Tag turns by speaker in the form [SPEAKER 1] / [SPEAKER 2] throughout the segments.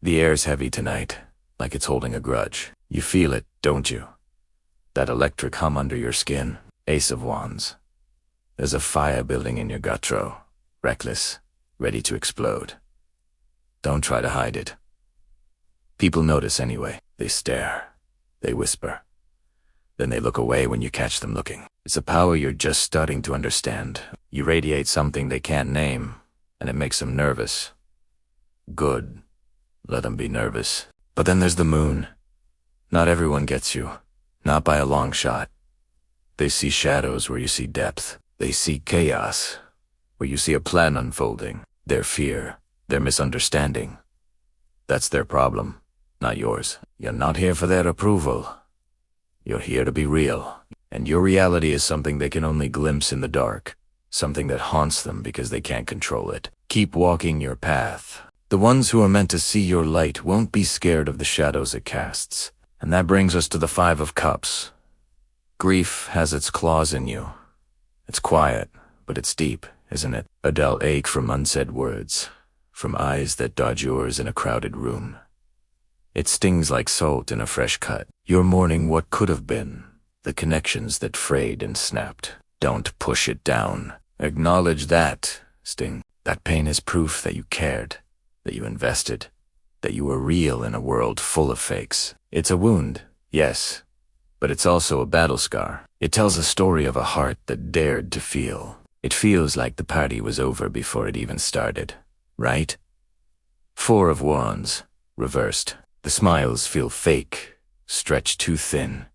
[SPEAKER 1] The air's heavy tonight, like it's holding a grudge. You feel it, don't you? That electric hum under your skin. Ace of Wands. There's a fire building in your gutro, reckless, ready to explode. Don't try to hide it. People notice anyway. They stare. They whisper. Then they look away when you catch them looking. It's a power you're just starting to understand. You radiate something they can't name, and it makes them nervous. Good. Let them be nervous. But then there's the moon. Not everyone gets you. Not by a long shot. They see shadows where you see depth. They see chaos where you see a plan unfolding. Their fear, their misunderstanding. That's their problem, not yours. You're not here for their approval. You're here to be real. And your reality is something they can only glimpse in the dark. Something that haunts them because they can't control it. Keep walking your path. The ones who are meant to see your light won't be scared of the shadows it casts. And that brings us to the Five of Cups. Grief has its claws in you. It's quiet, but it's deep, isn't it? A dull ache from unsaid words, from eyes that dodge yours in a crowded room. It stings like salt in a fresh cut. You're mourning what could have been, the connections that frayed and snapped. Don't push it down. Acknowledge that, Sting. That pain is proof that you cared, that you invested, that you were real in a world full of fakes. It's a wound, yes, but it's also a battle scar. It tells a story of a heart that dared to feel. It feels like the party was over before it even started, right? Four of Wands, reversed. The smiles feel fake, stretched too thin.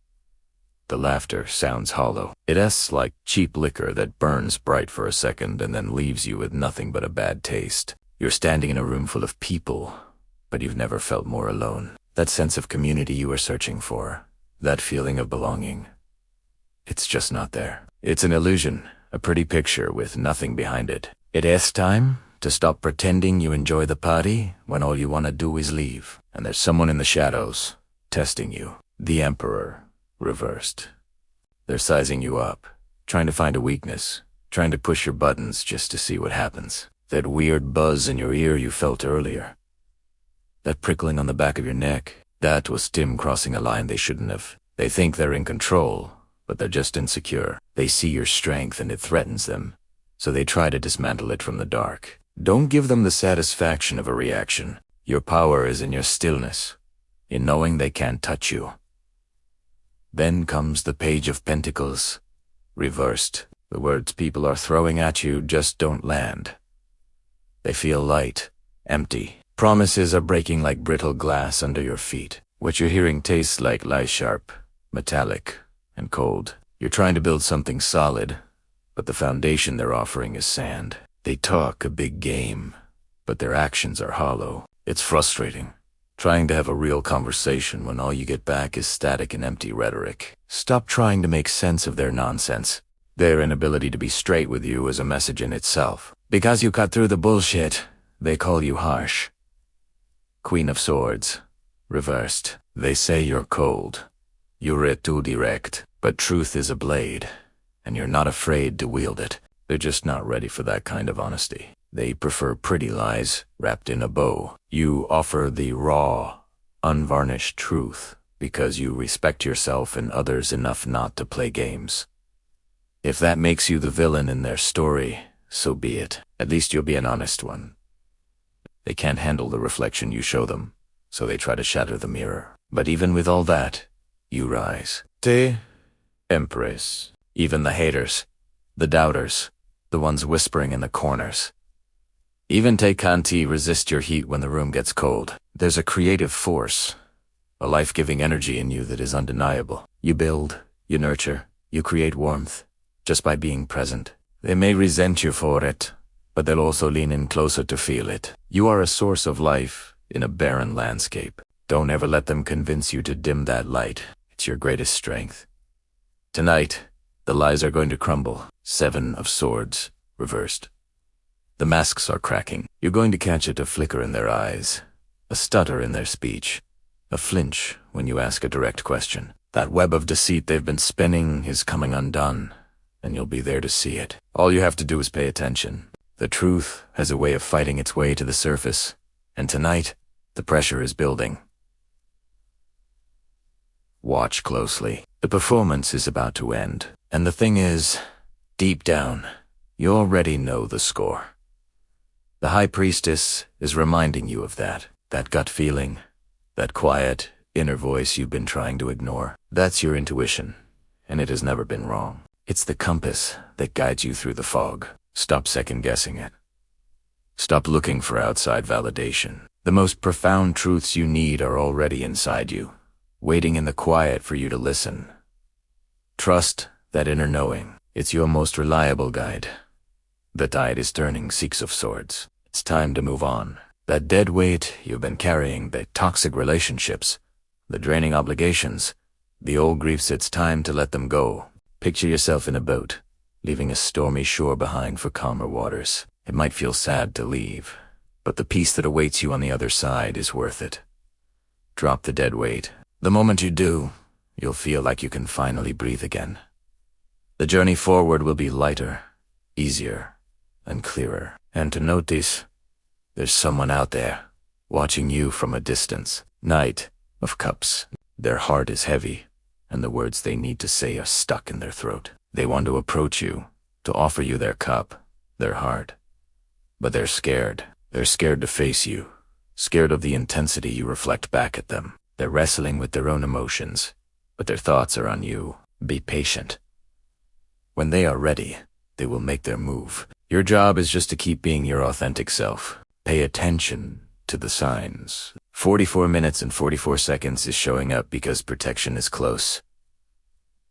[SPEAKER 1] The laughter sounds hollow. It asks like cheap liquor that burns bright for a second and then leaves you with nothing but a bad taste. You're standing in a room full of people, but you've never felt more alone. That sense of community you were searching for, that feeling of belonging, it's just not there. It's an illusion, a pretty picture with nothing behind it. It is time to stop pretending you enjoy the party when all you want to do is leave. And there's someone in the shadows, testing you. The Emperor, reversed. They're sizing you up, trying to find a weakness, trying to push your buttons just to see what happens. That weird buzz in your ear you felt earlier. That prickling on the back of your neck, that was Tim crossing a line they shouldn't have. They think they're in control, but they're just insecure. They see your strength and it threatens them, so they try to dismantle it from the dark. Don't give them the satisfaction of a reaction. Your power is in your stillness, in knowing they can't touch you. Then comes the Page of Pentacles, reversed. The words people are throwing at you just don't land. They feel light, empty. Promises are breaking like brittle glass under your feet. What you're hearing tastes like lies sharp, metallic, and cold. You're trying to build something solid, but the foundation they're offering is sand. They talk a big game, but their actions are hollow. It's frustrating, trying to have a real conversation when all you get back is static and empty rhetoric. Stop trying to make sense of their nonsense. Their inability to be straight with you is a message in itself. Because you cut through the bullshit, they call you harsh. Queen of Swords, reversed. They say you're cold. You're too direct, but truth is a blade, and you're not afraid to wield it. They're just not ready for that kind of honesty. They prefer pretty lies wrapped in a bow. You offer the raw, unvarnished truth because you respect yourself and others enough not to play games. If that makes you the villain in their story, so be it. At least you'll be an honest one. They can't handle the reflection you show them, so they try to shatter the mirror. But even with all that, you rise. Te Empress. Even the haters, the doubters, the ones whispering in the corners. Even Te Kanti resist your heat when the room gets cold. There's a creative force, a life-giving energy in you that is undeniable. You build, you nurture, you create warmth, just by being present. They may resent you for it, but they'll also lean in closer to feel it. You are a source of life in a barren landscape. Don't ever let them convince you to dim that light. It's your greatest strength. Tonight, the lies are going to crumble. Seven of Swords, reversed. The masks are cracking. You're going to catch it, a flicker in their eyes, a stutter in their speech, a flinch when you ask a direct question. That web of deceit they've been spinning is coming undone, and you'll be there to see it. All you have to do is pay attention. The truth has a way of fighting its way to the surface, and tonight, The pressure is building. Watch closely. The performance is about to end. And the thing is, deep down, you already know the score. The High Priestess is reminding you of that gut feeling, that quiet, inner voice you've been trying to ignore. That's your intuition, and it has never been wrong. It's the compass that guides you through the fog. Stop second-guessing it. Stop looking for outside validation. The most profound truths you need are already inside you, waiting in the quiet for you to listen. Trust that inner knowing. It's your most reliable guide. The tide is turning, Six of Swords. It's time to move on. That dead weight you've been carrying, the toxic relationships, the draining obligations, the old griefs, it's time to let them go. Picture yourself in a boat, leaving a stormy shore behind for calmer waters. It might feel sad to leave, but the peace that awaits you on the other side is worth it. Drop the dead weight. The moment you do, you'll feel like you can finally breathe again. The journey forward will be lighter, easier, and clearer. And to notice, there's someone out there, watching you from a distance. Knight of Cups. Their heart is heavy, and the words they need to say are stuck in their throat. They want to approach you, to offer you their cup, their heart. But they're scared. They're scared to face you, scared of the intensity you reflect back at them. They're wrestling with their own emotions, but their thoughts are on you. Be patient. When they are ready, they will make their move. Your job is just to keep being your authentic self. Pay attention to the signs. 44 minutes and 44 seconds is showing up because protection is close.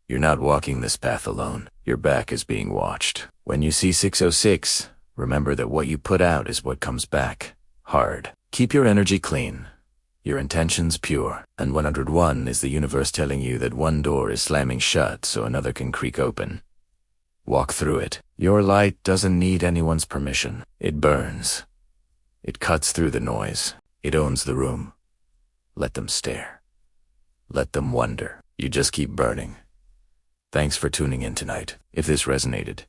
[SPEAKER 1] You're not walking this path alone. Your back is being watched. When you see 606, remember that what you put out is what comes back. Hard. Keep your energy clean, your intentions pure. And 101 is the universe telling you that one door is slamming shut so another can creak open. Walk through it. Your light doesn't need anyone's permission. It burns. It cuts through the noise. It owns the room. Let them stare. Let them wonder. You just keep burning. Thanks for tuning in tonight. If this resonated,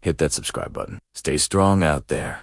[SPEAKER 1] hit that subscribe button. Stay strong out there.